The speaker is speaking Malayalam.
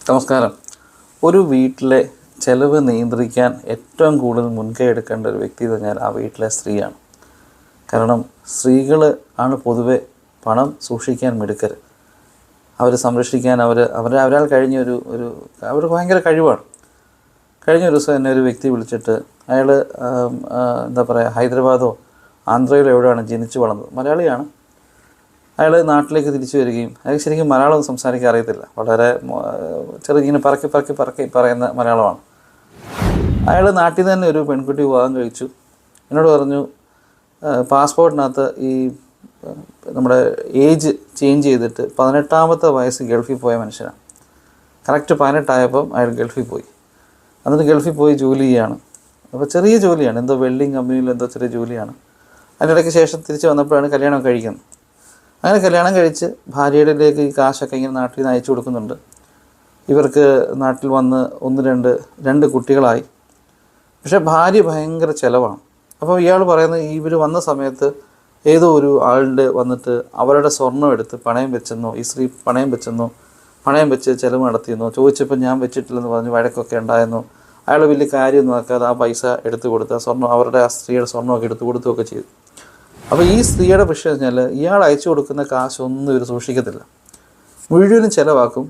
നമസ്കാരം. ഒരു വീട്ടിലെ ചെലവ് നിയന്ത്രിക്കാൻ ഏറ്റവും കൂടുതൽ മുൻകൈ എടുക്കേണ്ട ഒരു വ്യക്തി എന്ന് പറഞ്ഞാൽ ആ വീട്ടിലെ സ്ത്രീയാണ്. കാരണം സ്ത്രീകൾ ആണ് പൊതുവെ പണം സൂക്ഷിക്കാൻ മിടുക്കർ. അവർ സംരക്ഷിക്കാൻ അവരാൽ കഴിഞ്ഞ അവർ ഭയങ്കര കഴിവാണ്. കഴിഞ്ഞ ഒരു ദിവസം എന്നെ ഒരു വ്യക്തി വിളിച്ചിട്ട് അയാൾ എന്താ പറയുക, ഹൈദരാബാദോ ആന്ധ്രയിലോ എവിടെയാണ് ജനിച്ചു വളർന്നത്, മലയാളിയാണ്. അയാൾ നാട്ടിലേക്ക് തിരിച്ചു വരികയും അയാൾക്ക് ശരിക്കും മലയാളം സംസാരിക്കാൻ അറിയത്തില്ല, വളരെ ചെറുങ്ങനെ പറക്കി പറയുന്ന മലയാളമാണ്. അയാൾ നാട്ടിൽ നിന്ന് തന്നെ ഒരു പെൺകുട്ടി വിവാഹം കഴിച്ചു. എന്നോട് പറഞ്ഞു പാസ്പോർട്ടിനകത്ത് ഈ നമ്മുടെ ഏജ് ചേഞ്ച് ചെയ്തിട്ട് 18ാമത്തെ വയസ്സ് ഗൾഫിൽ പോയ മനുഷ്യനാണ്. കറക്റ്റ് 18 അയാൾ ഗൾഫിൽ പോയി. എന്നിട്ട് ഗൾഫിൽ പോയി ജോലി ചെയ്യുകയാണ്. അപ്പോൾ ചെറിയ ജോലിയാണ്, എന്തോ വെൽഡിങ് കമ്പനിയിൽ എന്തോ ചെറിയ ജോലിയാണ്. അതിനിടയ്ക്ക് ശേഷം തിരിച്ച് വന്നപ്പോഴാണ് കല്യാണം കഴിക്കുന്നത്. അങ്ങനെ കല്യാണം കഴിച്ച് ഭാര്യയുടെയിലേക്ക് ഈ കാശൊക്കെ ഇങ്ങനെ നാട്ടിൽ നിന്ന് അയച്ചു കൊടുക്കുന്നുണ്ട്. ഇവർക്ക് നാട്ടിൽ വന്ന് രണ്ട് കുട്ടികളായി. പക്ഷേ ഭാര്യ ഭയങ്കര ചിലവാണ്. അപ്പോൾ ഇയാൾ പറയുന്നത് ഇവർ വന്ന സമയത്ത് ഏതോ ഒരു ആളുടെ വന്നിട്ട് അവരുടെ സ്വർണ്ണം എടുത്ത് പണയം വെച്ചെന്നോ, ഈ സ്ത്രീ പണയം വെച്ച് ചിലവ് നടത്തിയെന്നോ ചോദിച്ചപ്പോൾ ഞാൻ വെച്ചിട്ടില്ലെന്ന് പറഞ്ഞ് വഴക്കൊക്കെ ഉണ്ടായെന്നോ. അയാൾ വലിയ കാര്യമൊന്നും ആക്കാതെ ആ പൈസ എടുത്തു കൊടുത്ത് ആ സ്ത്രീയുടെ സ്വർണ്ണമൊക്കെ എടുത്തു കൊടുക്കുകയൊക്കെ ചെയ്തു. അപ്പോൾ ഈ സ്ത്രീയുടെ വിഷയം വെച്ചാൽ ഇയാൾ അയച്ചു കൊടുക്കുന്ന കാശൊന്നും ഇവർ സൂക്ഷിക്കത്തില്ല, മുഴുവനും ചിലവാക്കും.